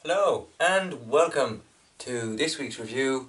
Hello and welcome to this week's review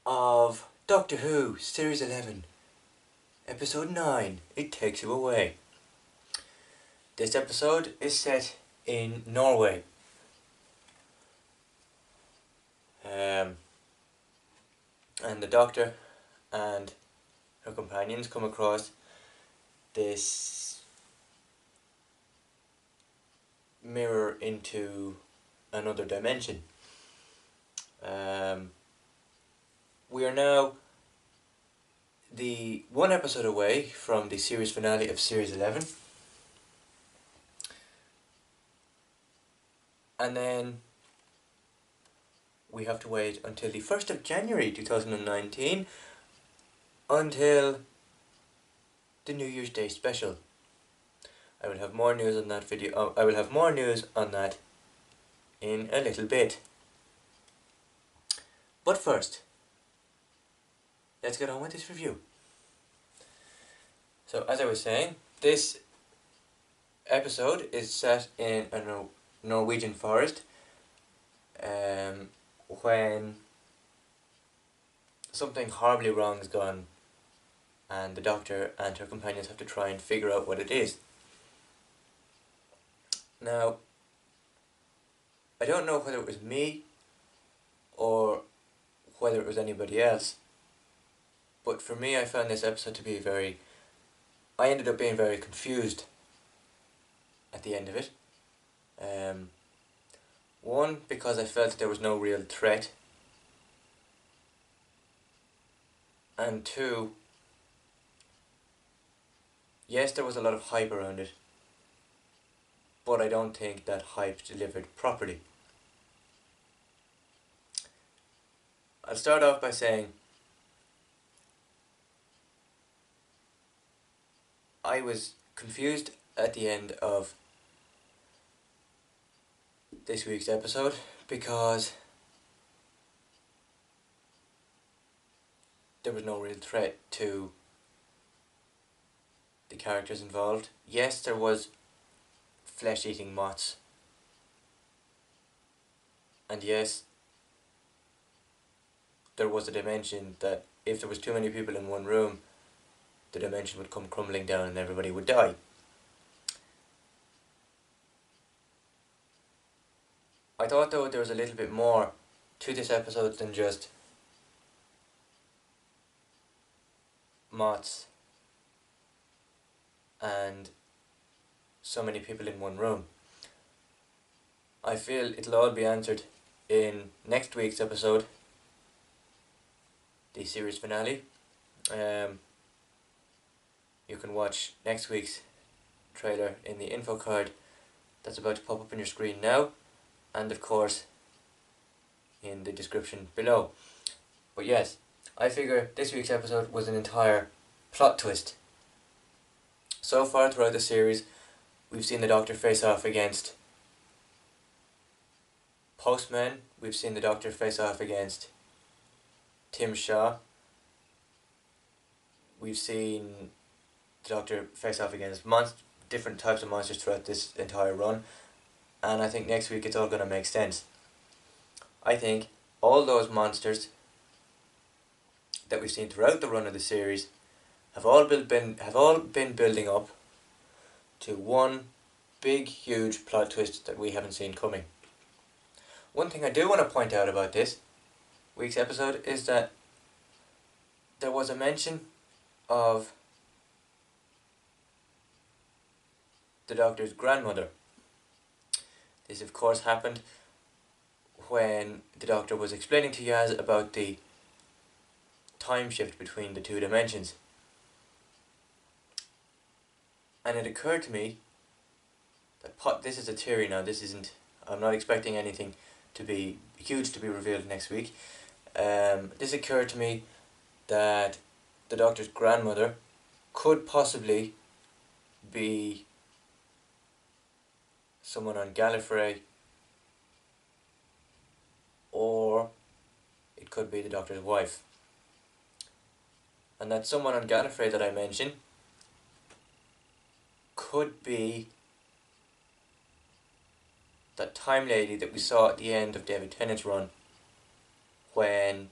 of Doctor Who Series 11, Episode 9, It Takes You Away. This episode is set in Norway. And the Doctor and her companions come across this mirror into another dimension. We are now the one episode away from the series finale of Series 11. And then we have to wait until the 1st of January 2019 until the New Year's Day special. I will have more news on that video. I will have more news on that in a little bit. But first, let's get on with this review. So, as I was saying, this episode is set in a Norwegian forest when something horribly wrong is gone and the Doctor and her companions have to try and figure out what it is. Now, I don't know whether it was me or whether it was anybody else, but for me I found this episode to be I ended up being very confused at the end of it. One, because I felt there was no real threat, and two, yes, there was a lot of hype around it, but I don't think that hype delivered properly. I'll start off by saying I was confused at the end of this week's episode because there was no real threat to the characters involved. Yes, there was flesh-eating moths, and yes, there was a dimension that if there was too many people in one room, the dimension would come crumbling down and everybody would die. I thought though there was a little bit more to this episode than just moths and so many people in one room. I feel it'll all be answered in next week's episode, the series finale. You can watch next week's trailer in the info card that's about to pop up on your screen now, and of course in the description below. But yes, I figure this week's episode was an entire plot twist. So far throughout the series, we've seen the Doctor face off against Postman, we've seen the Doctor face off against Tim Shaw, we've seen the Doctor face off against different types of monsters throughout this entire run, and I think next week it's all going to make sense. I think all those monsters that we've seen throughout the run of the series have all been building up to one big huge plot twist that we haven't seen coming. One thing I do want to point out about this week's episode is that there was a mention of the Doctor's grandmother. This of course happened when the Doctor was explaining to Yaz about the time shift between the two dimensions. And it occurred to me that this is a theory now, I'm not expecting anything to be huge to be revealed next week. This occurred to me that the Doctor's grandmother could possibly be someone on Gallifrey, or it could be the Doctor's wife. And that someone on Gallifrey that I mentioned could be that time lady that we saw at the end of David Tennant's run, when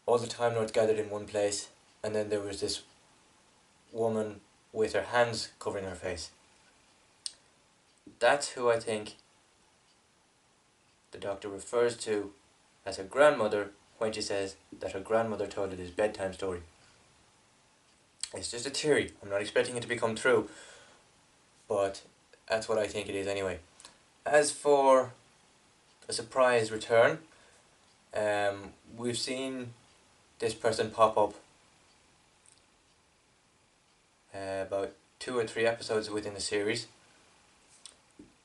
all the Time Lords gathered in one place, and then there was this woman with her hands covering her face. That's who I think the Doctor refers to as her grandmother when she says that her grandmother told her this bedtime story. It's just a theory. I'm not expecting it to become true, but that's what I think it is anyway. As for a surprise return, we've seen this person pop up about 2 or 3 episodes within the series.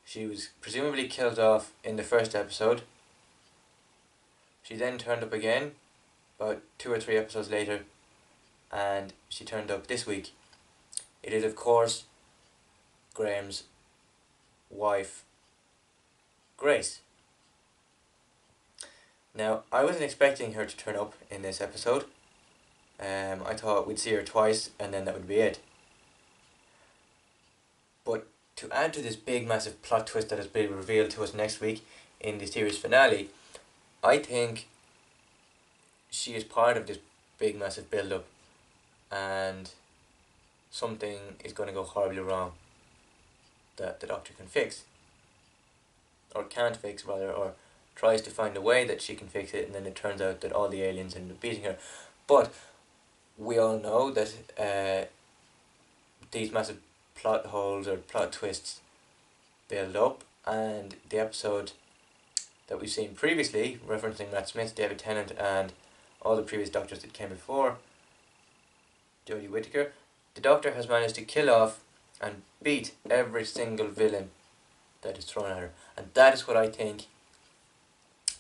She was presumably killed off in the first episode. She then turned up again about 2 or 3 episodes later, and she turned up this week. It is, of course, Graham's wife, Grace. Now, I wasn't expecting her to turn up in this episode. I thought we'd see her twice and then that would be it. But to add to this big massive plot twist that has been revealed to us next week in the series finale, I think she is part of this big massive build up, and something is going to go horribly wrong that the Doctor can fix, or can't fix rather, or tries to find a way that she can fix it, and then it turns out that all the aliens end up beating her. But we all know that these massive plot holes or plot twists build up, and the episode that we've seen previously, referencing Matt Smith, David Tennant, and all the previous Doctors that came before Jodie Whittaker, the Doctor has managed to kill off and beat every single villain that is thrown at her. And that is what I think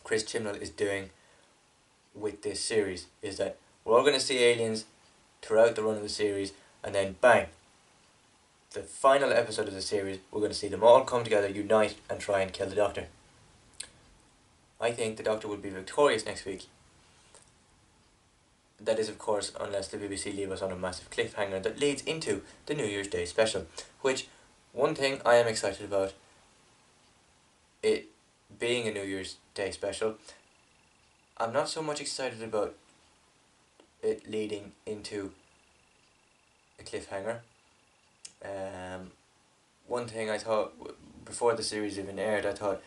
Chris Chibnall is doing with this series, is that we're all going to see aliens throughout the run of the series, and then bang, the final episode of the series, we're going to see them all come together, unite, and try and kill the Doctor. I think the Doctor will be victorious next week. That is, of course, unless the BBC leave us on a massive cliffhanger that leads into the New Year's Day special, which, one thing I am excited about, it being a New Year's Day special, I'm not so much excited about it leading into a cliffhanger. One thing I thought, before the series even aired, I thought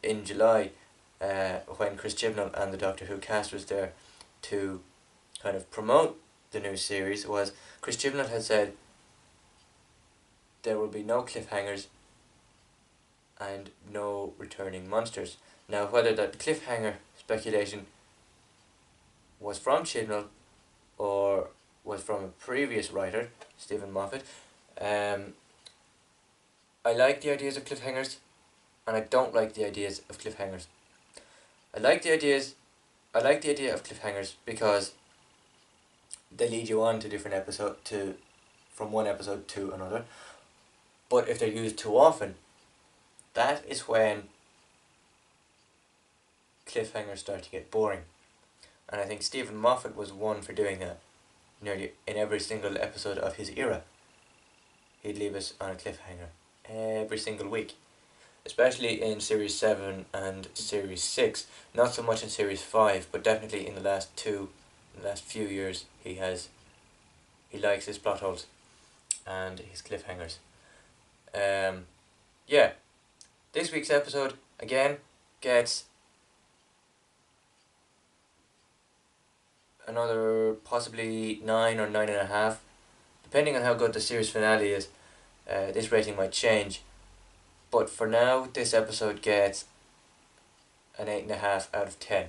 in July, when Chris Chibnall and the Doctor Who cast was there to kind of promote the new series, was Chris Chibnall had said there will be no cliffhangers and no returning monsters. Now, whether that cliffhanger speculation was from Chibnall or was from a previous writer, Stephen Moffat, I like the ideas of cliffhangers, and I don't like the ideas of cliffhangers. I like the idea of cliffhangers because they lead you on to different from one episode to another. But if they're used too often, that is when cliffhangers start to get boring. And I think Stephen Moffat was one for doing that. Nearly in every single episode of his era, he'd leave us on a cliffhanger every single week. Especially in Series 7 and Series 6. Not so much in Series 5, but definitely in the last few years, he likes his plot holes and his cliffhangers. Yeah, this week's episode again gets another possibly 9 or 9.5, depending on how good the series finale is. This rating might change, but for now, this episode gets an 8.5 out of 10.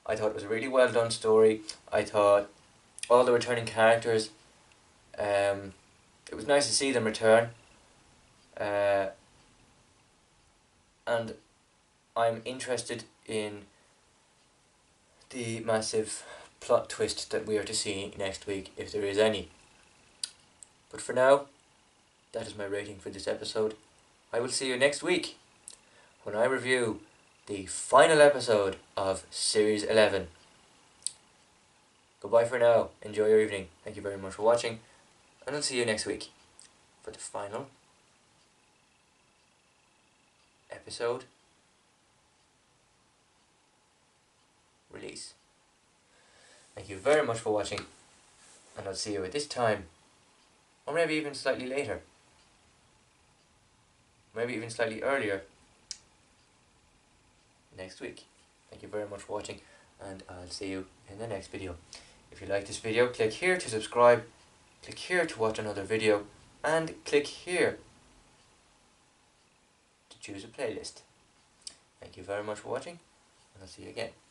I thought it was a really well done story. I thought all the returning characters, it was nice to see them return. And I'm interested in the massive plot twist that we are to see next week, if there is any. But for now, that is my rating for this episode. I will see you next week when I review the final episode of Series 11. Goodbye for now. Enjoy your evening. Thank you very much for watching, and I'll see you next week for the final episode release. Thank you very much for watching, and I'll see you at this time, or maybe even slightly later, maybe even slightly earlier next week. Thank you very much for watching, and I'll see you in the next video. If you like this video, click here to subscribe, click here to watch another video, and click here to choose a playlist. Thank you very much for watching, and I'll see you again.